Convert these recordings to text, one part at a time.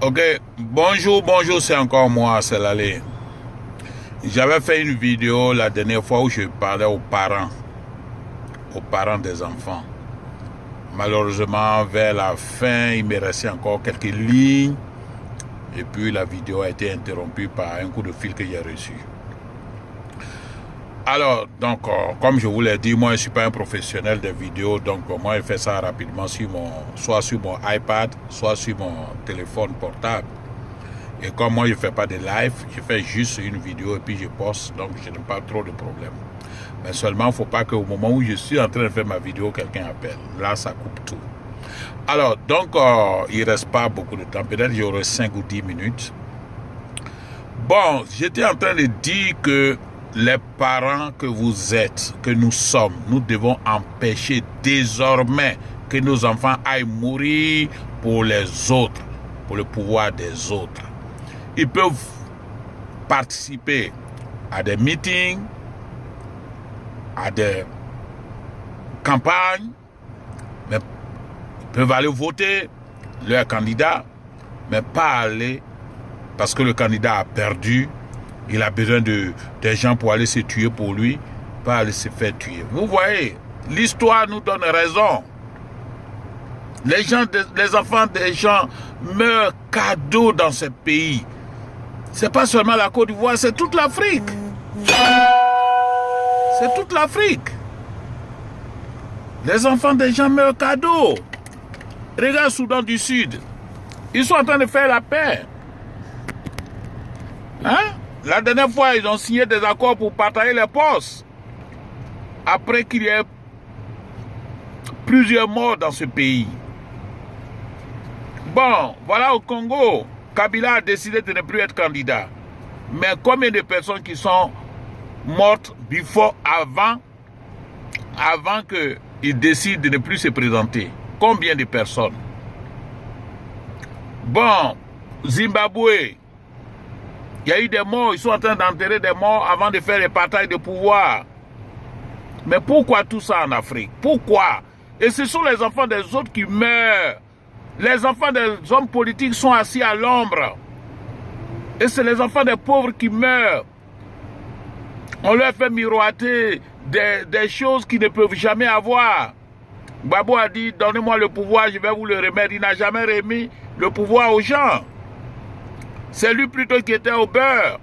Ok, bonjour, c'est encore moi, c'est Lalé. J'avais fait une vidéo la dernière fois où je parlais aux parents des enfants. Malheureusement, vers la fin, il me restait encore quelques lignes. Et puis la vidéo a été interrompue par un coup de fil que j'ai reçu. Alors, donc, comme je vous l'ai dit, moi je ne suis pas un professionnel de vidéo, donc moi je fais ça rapidement soit sur mon iPad, soit sur mon téléphone portable. Et comme moi je ne fais pas de live, je fais juste une vidéo et puis je poste, donc je n'ai pas trop de problèmes. Mais seulement, il ne faut pas qu'au moment où je suis en train de faire ma vidéo, quelqu'un appelle. Là, ça coupe tout. Alors, donc, il ne reste pas beaucoup de temps. Peut-être qu'il y aurait 5 ou 10 minutes. Bon, j'étais en train de dire que les parents que vous êtes, que nous sommes, nous devons empêcher désormais que nos enfants aillent mourir pour les autres, pour le pouvoir des autres. Ils peuvent participer à des meetings, à des campagnes, mais ils peuvent aller voter leur candidat, mais pas aller parce que le candidat a perdu. Il a besoin des gens pour aller se tuer pour lui, pas aller se faire tuer. Vous voyez, l'histoire nous donne raison. Les enfants des gens meurent cadeau dans ce pays. C'est pas seulement la Côte d'Ivoire, c'est toute l'Afrique. C'est toute l'Afrique. Les enfants des gens meurent cadeau. Regarde Soudan du Sud. Ils sont en train de faire la paix. Hein? La dernière fois, ils ont signé des accords pour partager les postes. Après qu'il y ait plusieurs morts dans ce pays. Bon, voilà au Congo, Kabila a décidé de ne plus être candidat. Mais combien de personnes qui sont mortes avant qu'il décide de ne plus se présenter? Combien de personnes? Bon, Zimbabwe, il y a eu des morts, ils sont en train d'enterrer des morts avant de faire les partages de pouvoir. Mais pourquoi tout ça en Afrique? Pourquoi? Et ce sont les enfants des autres qui meurent. Les enfants des hommes politiques sont assis à l'ombre. Et c'est les enfants des pauvres qui meurent. On leur fait miroiter des choses qu'ils ne peuvent jamais avoir. Gbagbo a dit, donnez-moi le pouvoir, je vais vous le remettre. Il n'a jamais remis le pouvoir aux gens. C'est lui plutôt qui était au beurre.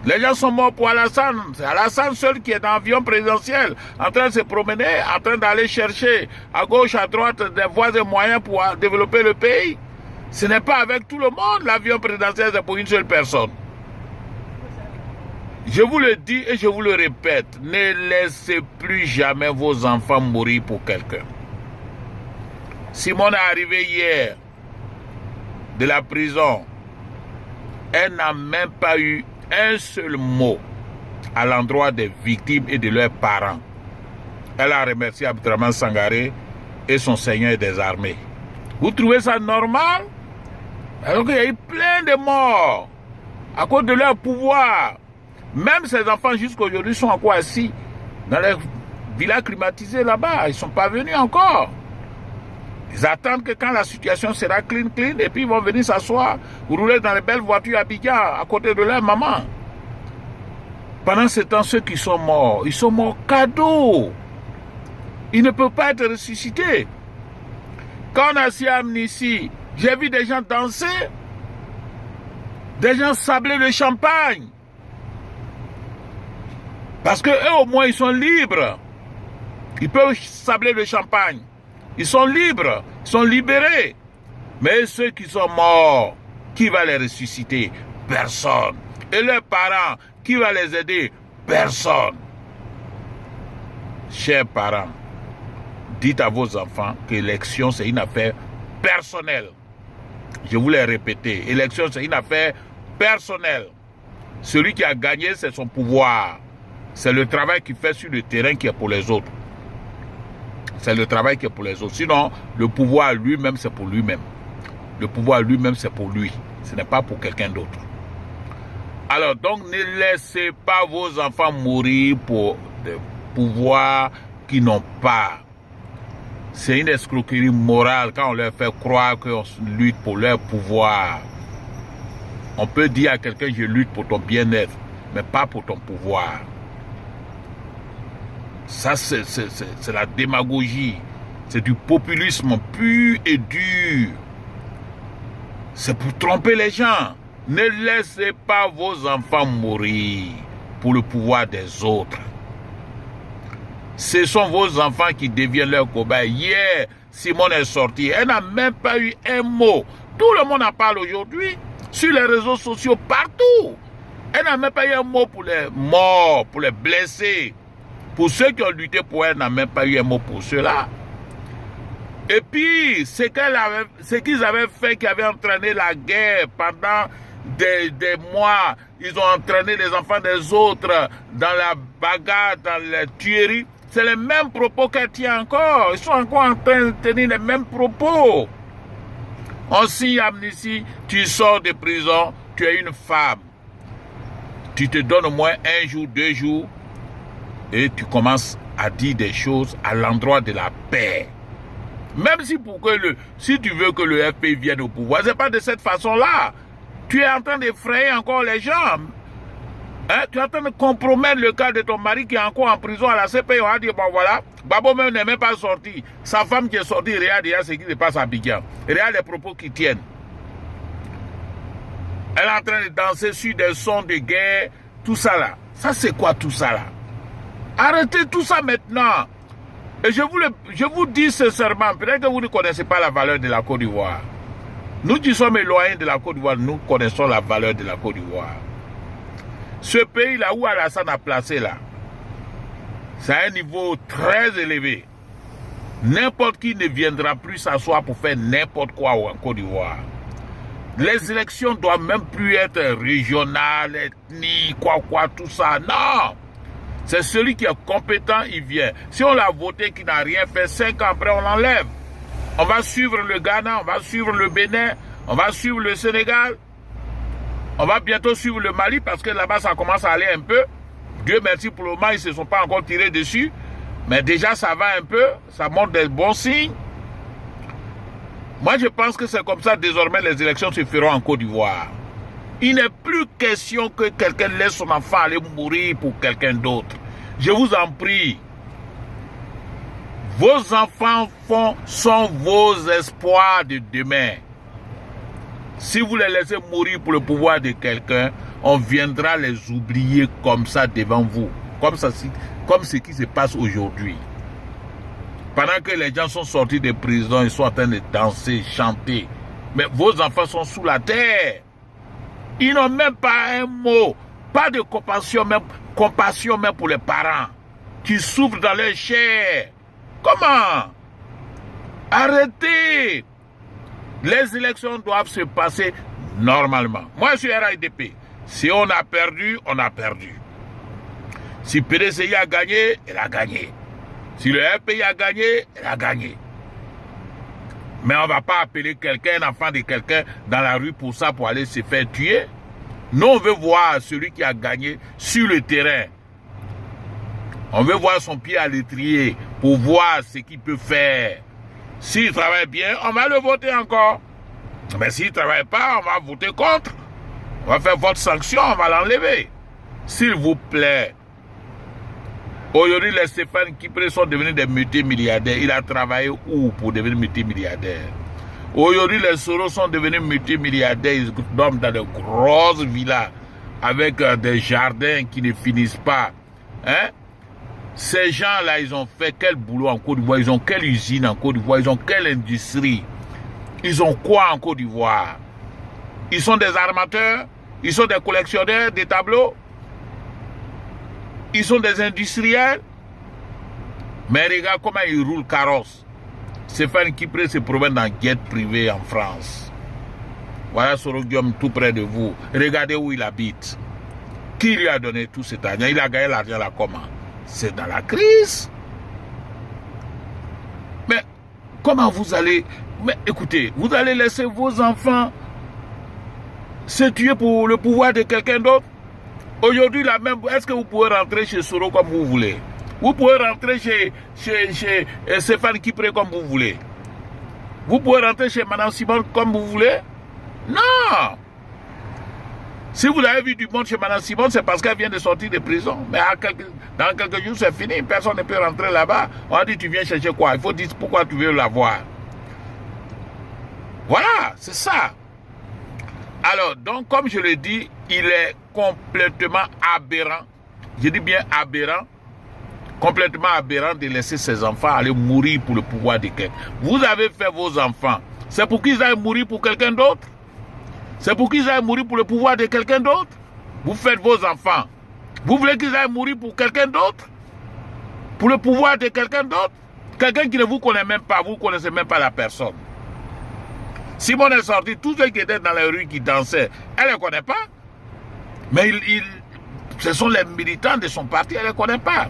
Les gens sont morts pour Alassane. C'est Alassane seul qui est dans l'avion présidentiel, en train de se promener, en train d'aller chercher à gauche, à droite des voies et moyens pour développer le pays. Ce n'est pas avec tout le monde, l'avion présidentiel, c'est pour une seule personne. Je vous le dis et je vous le répète, ne laissez plus jamais vos enfants mourir pour quelqu'un. Simone est arrivée hier de la prison. Elle n'a même pas eu un seul mot à l'endroit des victimes et de leurs parents. Elle a remercié Abdraman Sangaré et son seigneur des armées. Vous trouvez ça normal? Alors qu'il y a eu plein de morts à cause de leur pouvoir. Même ces enfants jusqu'à aujourd'hui sont encore assis dans les villas climatisées là-bas. Ils ne sont pas venus encore. Ils attendent que quand la situation sera clean, et puis ils vont venir s'asseoir, rouler dans les belles voitures à Abidjan, à côté de leur maman. Pendant ce temps, ceux qui sont morts, ils sont morts cadeau. Ils ne peuvent pas être ressuscités. Quand on a assis à Amnistie, j'ai vu des gens danser, des gens sabler le champagne. Parce qu'eux, au moins, ils sont libres. Ils peuvent sabler le champagne. Ils sont libres, ils sont libérés. Mais ceux qui sont morts, qui va les ressusciter? Personne. Et leurs parents, qui va les aider? Personne. Chers parents, dites à vos enfants que l'élection, c'est une affaire personnelle. Je vous l'ai répété, l'élection, c'est une affaire personnelle. Celui qui a gagné, c'est son pouvoir. C'est le travail qu'il fait sur le terrain qui est pour les autres. C'est le travail qui est pour les autres. Sinon, le pouvoir lui-même, c'est pour lui-même. Le pouvoir lui-même, c'est pour lui. Ce n'est pas pour quelqu'un d'autre. Alors, donc, ne laissez pas vos enfants mourir pour des pouvoirs qui n'ont pas. C'est une escroquerie morale quand on leur fait croire qu'on lutte pour leur pouvoir. On peut dire à quelqu'un, je lutte pour ton bien-être, mais pas pour ton pouvoir. Ça, c'est la démagogie. C'est du populisme pur et dur. C'est pour tromper les gens. Ne laissez pas vos enfants mourir pour le pouvoir des autres. Ce sont vos enfants qui deviennent leurs cobayes. Hier, Simone est sortie. Elle n'a même pas eu un mot. Tout le monde en parle aujourd'hui. Sur les réseaux sociaux, partout. Elle n'a même pas eu un mot pour les morts, pour les blessés. Pour ceux qui ont lutté pour elle, elle n'a même pas eu un mot pour ceux-là. Et puis, ce qu'ils avaient fait, qui avait entraîné la guerre pendant des mois, ils ont entraîné les enfants des autres dans la bagarre, dans les tueries. C'est les mêmes propos qu'elle tient encore. Ils sont encore en train de tenir les mêmes propos. On signe amnistie, tu sors de prison, tu es une femme. Tu te donnes au moins 1 jour, 2 jours, et tu commences à dire des choses à l'endroit de la paix. Même si tu veux que le FPI vienne au pouvoir, ce n'est pas de cette façon-là. Tu es en train d'effrayer encore les gens. Hein? Tu es en train de compromettre le cas de ton mari qui est encore en prison à la CPI. On va dire, bon voilà, Babo même n'est même pas sorti. Sa femme qui est sortie, regarde déjà ce qui se passe à Abidjan. Regarde les propos qui tiennent. Elle est en train de danser sur des sons de guerre, tout ça là. Ça c'est quoi tout ça là? Arrêtez tout ça maintenant. Et je vous dis sincèrement, peut-être que vous ne connaissez pas la valeur de la Côte d'Ivoire. Nous qui sommes éloignés de la Côte d'Ivoire, nous connaissons la valeur de la Côte d'Ivoire. Ce pays-là où Alassane a placé là, c'est à un niveau très élevé. N'importe qui ne viendra plus s'asseoir pour faire n'importe quoi en Côte d'Ivoire. Les élections ne doivent même plus être régionales, ethniques, quoi, tout ça. Non! C'est celui qui est compétent, il vient. Si on l'a voté, qui n'a rien fait, 5 ans après, on l'enlève. On va suivre le Ghana, on va suivre le Bénin, on va suivre le Sénégal. On va bientôt suivre le Mali parce que là-bas, ça commence à aller un peu. Dieu merci pour le moment, ils ne se sont pas encore tirés dessus. Mais déjà, ça va un peu. Ça montre des bons signes. Moi, je pense que c'est comme ça, désormais, les élections se feront en Côte d'Ivoire. Il n'est plus question que quelqu'un laisse son enfant aller mourir pour quelqu'un d'autre. Je vous en prie. Vos enfants sont vos espoirs de demain. Si vous les laissez mourir pour le pouvoir de quelqu'un, on viendra les oublier comme ça devant vous. Comme ce qui se passe aujourd'hui. Pendant que les gens sont sortis de prison, ils sont en train de danser, chanter. Mais vos enfants sont sous la terre. Ils n'ont même pas un mot, pas de compassion même pour les parents qui souffrent dans leur chair. Comment? Arrêtez! Les élections doivent se passer normalement. Moi, je suis RIDP. Si on a perdu, on a perdu. Si PDCI a gagné, elle a gagné. Si le FPI a gagné, elle a gagné. Mais on ne va pas appeler quelqu'un, un enfant de quelqu'un dans la rue pour ça, pour aller se faire tuer. Nous, on veut voir celui qui a gagné sur le terrain. On veut voir son pied à l'étrier pour voir ce qu'il peut faire. S'il travaille bien, on va le voter encore. Mais s'il ne travaille pas, on va voter contre. On va faire votre sanction, on va l'enlever. S'il vous plaît. Aujourd'hui, les Stéphane Kipré sont devenus des multimilliardaires. Il a travaillé où pour devenir multimilliardaire? Aujourd'hui, les Soros sont devenus multimilliardaires. Ils dorment dans de grosses villas avec des jardins qui ne finissent pas. Hein? Ces gens-là, ils ont fait quel boulot en Côte d'Ivoire? Ils ont quelle usine en Côte d'Ivoire? Ils ont quelle industrie? Ils ont quoi en Côte d'Ivoire? Ils sont des armateurs? Ils sont des collectionneurs des tableaux? Ils sont des industriels? Mais regarde comment ils roulent carrosse. Stéphane Kipré se promène dans jet privé en France. Voilà Sorogium tout près de vous. Regardez où il habite. Qui lui a donné tout cet argent? Il a gagné l'argent là comment? C'est dans la crise. Mais comment vous allez... Mais écoutez, vous allez laisser vos enfants se tuer pour le pouvoir de quelqu'un d'autre? Aujourd'hui, est-ce que vous pouvez rentrer chez Soro comme vous voulez? Vous pouvez rentrer chez Stéphane Kipré comme vous voulez. Vous pouvez rentrer chez Madame Simone comme vous voulez. Non. Si vous avez vu du monde chez Madame Simone, c'est parce qu'elle vient de sortir de prison. Mais dans quelques jours, c'est fini. Personne ne peut rentrer là-bas. On a dit, tu viens chercher quoi? Il faut dire pourquoi tu veux la voir. Voilà, c'est ça. Alors, donc, comme je l'ai dit, il est complètement aberrant. Je dis bien aberrant. Complètement aberrant de laisser ses enfants aller mourir pour le pouvoir de quelqu'un. Vous avez fait vos enfants. C'est pour qu'ils aillent mourir pour quelqu'un d'autre? C'est pour qu'ils aillent mourir pour le pouvoir de quelqu'un d'autre? Vous faites vos enfants. Vous voulez qu'ils aillent mourir pour quelqu'un d'autre? Pour le pouvoir de quelqu'un d'autre? Quelqu'un qui ne vous connaît même pas, vous ne connaissez même pas la personne. Simone est sorti, tous ceux qui étaient dans la rue qui dansaient, elle ne les connaît pas. Mais ce sont les militants de son parti, elle ne les connaît pas.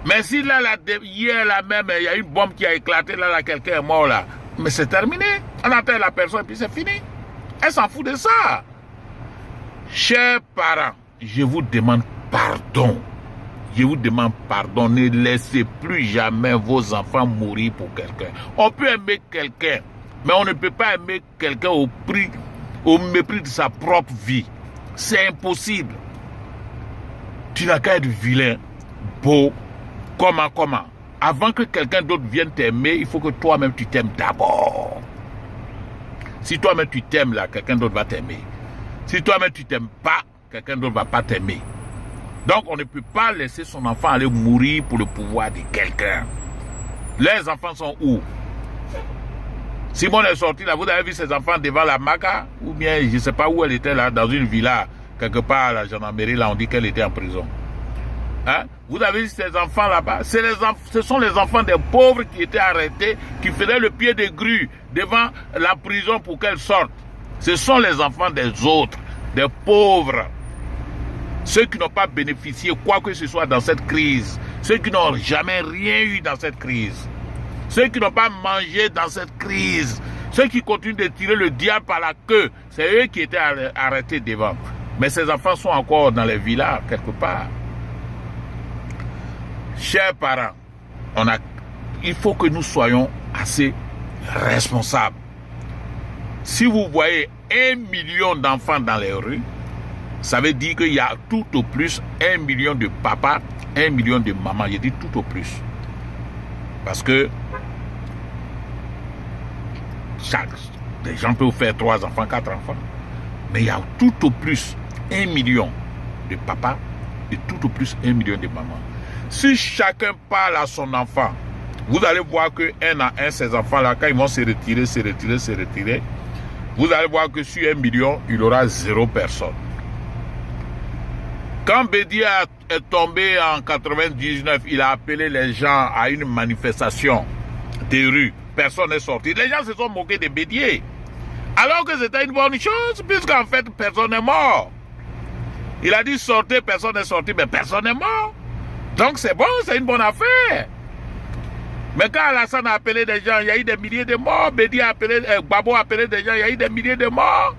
Mais si là, hier là même, il y a une bombe qui a éclaté, là quelqu'un est mort là. Mais c'est terminé. On attend la personne et puis c'est fini. Elle s'en fout de ça. Chers parents, je vous demande pardon. Je vous demande pardon. Ne laissez plus jamais vos enfants mourir pour quelqu'un. On peut aimer quelqu'un, mais on ne peut pas aimer quelqu'un au mépris de sa propre vie. C'est impossible. Tu n'as qu'à être vilain, beau, comment. Avant que quelqu'un d'autre vienne t'aimer, il faut que toi-même tu t'aimes d'abord. Si toi-même tu t'aimes là, quelqu'un d'autre va t'aimer. Si toi-même tu t'aimes pas, quelqu'un d'autre va pas t'aimer. Donc on ne peut pas laisser son enfant aller mourir pour le pouvoir de quelqu'un. Les enfants sont où? Simone est sortie là, vous avez vu ses enfants devant la Maca? Ou bien je ne sais pas où elle était là, dans une villa, quelque part à la gendarmerie, là on dit qu'elle était en prison. Hein? Vous avez vu ces enfants là-bas? Ce sont les enfants des pauvres qui étaient arrêtés, qui faisaient le pied de grue devant la prison pour qu'elles sortent. Ce sont les enfants des autres, des pauvres. Ceux qui n'ont pas bénéficié quoi que ce soit dans cette crise. Ceux qui n'ont jamais rien eu dans cette crise. Ceux qui n'ont pas mangé dans cette crise. Ceux qui continuent de tirer le diable par la queue. C'est eux qui étaient arrêtés devant. Mais ces enfants sont encore dans les villas, quelque part. Chers parents, il faut que nous soyons assez responsables. Si vous voyez 1 million d'enfants dans les rues, ça veut dire qu'il y a tout au plus 1 million de papas, 1 million de mamans. Je dis tout au plus. Parce que des gens peuvent faire 3 enfants, 4 enfants. Mais il y a tout au plus 1 million de papas et tout au plus 1 million de mamans. Si chacun parle à son enfant, vous allez voir que un à un, ces enfants-là, quand ils vont se retirer, vous allez voir que sur 1 million, il y aura 0 personne. Quand Bédié est tombé en 99, il a appelé les gens à une manifestation des rues. Personne n'est sorti. Les gens se sont moqués de Bédié. Alors que c'était une bonne chose, puisqu'en fait, personne n'est mort. Il a dit sortez, personne n'est sorti, mais personne n'est mort. Donc c'est bon, c'est une bonne affaire. Mais quand Alassane a appelé des gens, il y a eu des milliers de morts. Bédié a appelé, Gbagbo a appelé des gens, il y a eu des milliers de morts.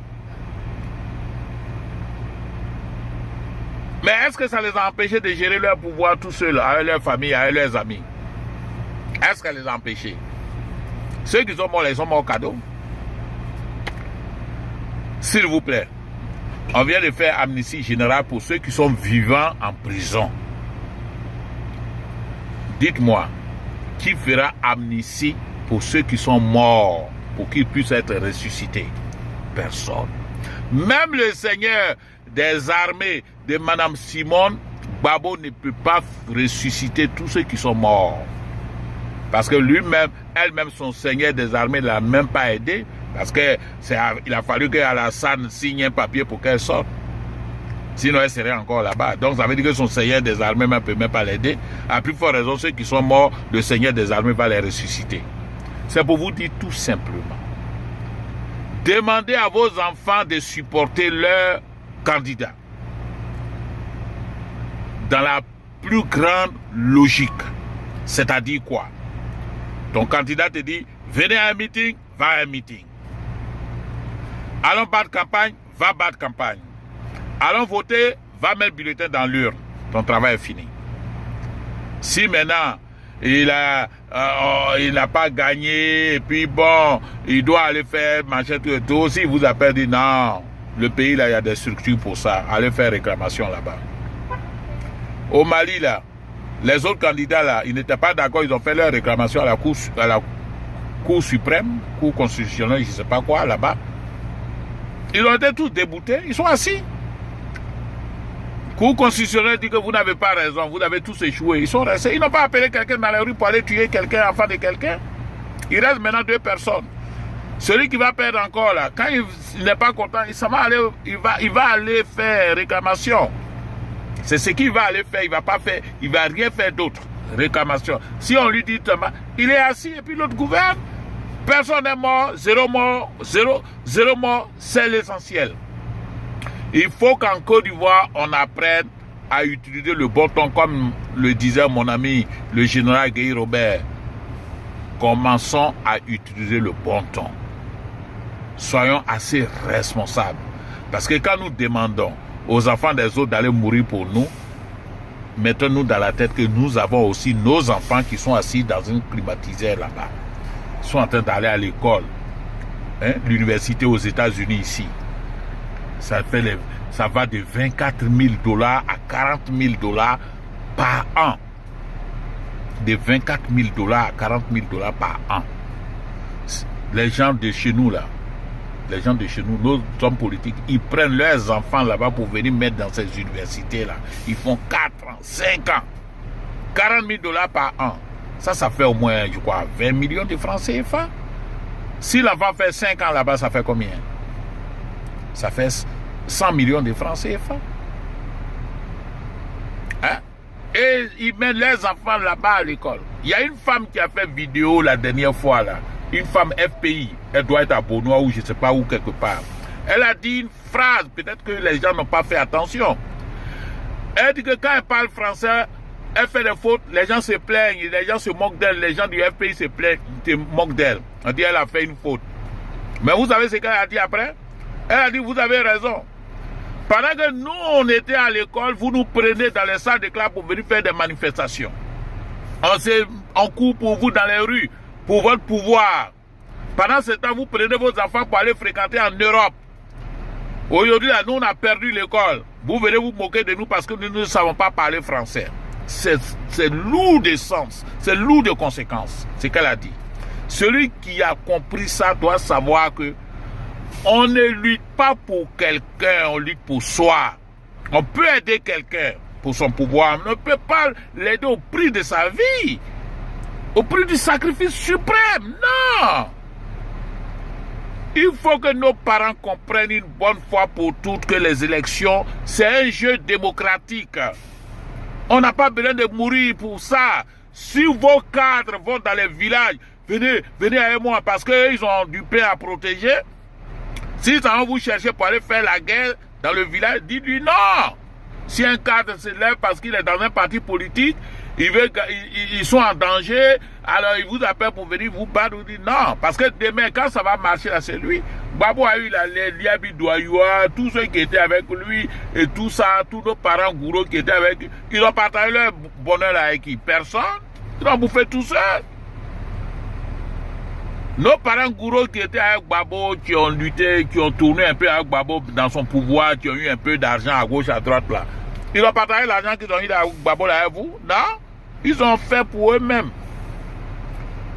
Mais est-ce que ça les a empêchés de gérer leur pouvoir tout seuls, avec leur famille, avec leurs amis? Est-ce que ça les a empêchés? Ceux qui sont morts, ils sont morts cadeau. S'il vous plaît, on vient de faire amnistie générale pour ceux qui sont vivants en prison. Dites-moi, qui fera amnistie pour ceux qui sont morts, pour qu'ils puissent être ressuscités? Personne. Même le Seigneur des armées de Madame Simone, Gbagbo ne peut pas ressusciter tous ceux qui sont morts. Parce que lui-même, elle-même, son Seigneur des armées ne l'a même pas aidé. Parce qu'il a fallu qu'Alassane signe un papier pour qu'elle sorte. Sinon, elle serait encore là-bas. Donc, ça veut dire que son Seigneur des armées ne peut même pas l'aider. À plus forte raison, ceux qui sont morts, le Seigneur des armées va les ressusciter. C'est pour vous dire tout simplement. Demandez à vos enfants de supporter leur candidat. Dans la plus grande logique. C'est-à-dire quoi? Ton candidat te dit, venez à un meeting, va à un meeting. Allons battre campagne, va battre campagne. Allons voter, va mettre le bulletin dans l'urne. Ton travail est fini. Si maintenant, il n'a pas gagné, et puis bon, il doit aller faire machin tout, si vous appelle, dit non, le pays là, il y a des structures pour ça, allez faire réclamation là-bas. Au Mali là, les autres candidats là, ils n'étaient pas d'accord, ils ont fait leur réclamation à la Cour suprême, Cour constitutionnelle, je ne sais pas quoi, là-bas. Ils ont été tous déboutés, ils sont assis. Cour constitutionnelle dit que vous n'avez pas raison, vous avez tous échoué. Ils sont restés, ils n'ont pas appelé quelqu'un dans la rue pour aller tuer quelqu'un, enfant de quelqu'un. Il reste maintenant 2 personnes. Celui qui va perdre encore là, quand il n'est pas content, il va aller faire réclamation. C'est ce qu'il va aller faire, il va rien faire d'autre. Réclamation. Si on lui dit il est assis et puis l'autre gouverne, personne n'est mort, zéro mort, c'est l'essentiel. Il faut qu'en Côte d'Ivoire, on apprenne à utiliser le bon ton, comme le disait mon ami, le général Guy Robert. Commençons à utiliser le bon ton. Soyons assez responsables. Parce que quand nous demandons aux enfants des autres d'aller mourir pour nous, mettons-nous dans la tête que nous avons aussi nos enfants qui sont assis dans une climatiseur là-bas. Ils sont en train d'aller à l'école. L'université aux États-Unis ici. Ça va de $24,000 à $40,000 par an. De $24,000 à $40,000 par an. Les gens de chez nous là, nos hommes politiques, ils prennent leurs enfants là-bas pour venir mettre dans ces universités-là. Ils font 4 ans, 5 ans. $40,000 par an. Ça fait au moins, je crois, 20 millions de francs CFA. Si l'enfant fait 5 ans là-bas, ça fait combien? Ça fait 100 millions de francs CFA. Et ils mettent les enfants là-bas à l'école. Il y a une femme qui a fait vidéo la dernière fois là. Une femme FPI, elle doit être à Bonois ou je ne sais pas où quelque part. Elle a dit une phrase, peut-être que les gens n'ont pas fait attention. Elle dit que quand elle parle français, elle fait des fautes, les gens se plaignent, les gens se moquent d'elle, les gens du FPI se plaignent, se moquent d'elle. On dit elle a fait une faute. Mais vous savez ce qu'elle a dit après? Elle a dit vous avez raison. Pendant que nous on était à l'école, vous nous prenez dans les salles de classe pour venir faire des manifestations. On court pour vous dans les rues, pour votre pouvoir. Pendant ce temps, vous prenez vos enfants pour aller fréquenter en Europe. Aujourd'hui, là, nous, on a perdu l'école. Vous venez vous moquer de nous parce que nous ne savons pas parler français. C'est lourd de sens, c'est lourd de conséquences, c'est ce qu'elle a dit. Celui qui a compris ça doit savoir que on ne lutte pas pour quelqu'un, on lutte pour soi. On peut aider quelqu'un pour son pouvoir, mais on ne peut pas l'aider au prix de sa vie. Au prix du sacrifice suprême, non. Il faut que nos parents comprennent une bonne fois pour toutes que les élections, c'est un jeu démocratique. On n'a pas besoin de mourir pour ça. Si vos cadres vont dans les villages, venez avec moi parce qu'ils ont du pain à protéger. Si ça va vous chercher pour aller faire la guerre dans le village, dites-lui non. Si un cadre se lève parce qu'il est dans un parti politique, ils sont en danger, alors ils vous appellent pour venir vous battre, vous dites non. Parce que demain, quand ça va marcher là, c'est lui. Babo a eu les Liabi Douayoua, tous ceux qui étaient avec lui, et tout ça, tous nos parents gourous qui étaient avec lui, ils ont partagé leur bonheur avec qui? Personne. Ils ont bouffé tout seul. Nos parents gourous qui étaient avec Babo, qui ont lutté, qui ont tourné un peu avec Babo dans son pouvoir, qui ont eu un peu d'argent à gauche, à droite là. Ils ont partagé l'argent qu'ils ont eu avec Babo là avec vous? Non. Ils ont fait pour eux-mêmes.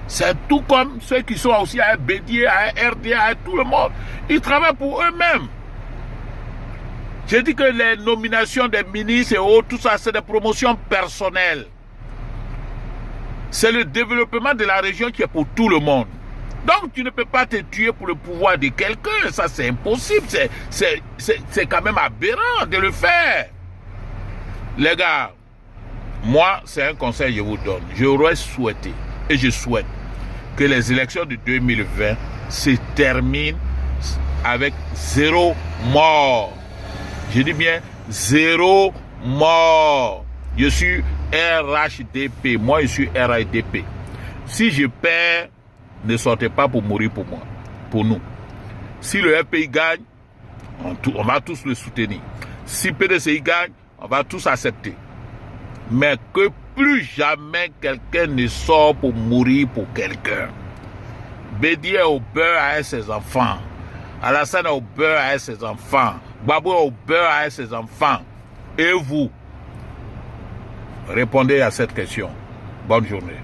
C'est tout comme ceux qui sont aussi à Bédier, à RDA, à tout le monde. Ils travaillent pour eux-mêmes. J'ai dit que les nominations des ministres et autres, tout ça, c'est des promotions personnelles. C'est le développement de la région qui est pour tout le monde. Donc, tu ne peux pas te tuer pour le pouvoir de quelqu'un. Ça, c'est impossible. C'est quand même aberrant de le faire. Les gars, moi, c'est un conseil que je vous donne. J'aurais souhaité, et je souhaite, que les élections de 2020 se terminent avec 0 mort. Je dis bien 0 mort. Je suis RHDP. Moi, je suis RHDP. Si je perds, ne sortez pas pour mourir pour moi, pour nous. Si le FPI gagne, on va tous le soutenir. Si PDCI gagne, on va tous accepter. Mais que plus jamais quelqu'un ne sort pour mourir pour quelqu'un. Bédier au beurre avec ses enfants. Alassane au beurre avec ses enfants. Babou au beurre avec ses enfants. Et vous, répondez à cette question. Bonne journée.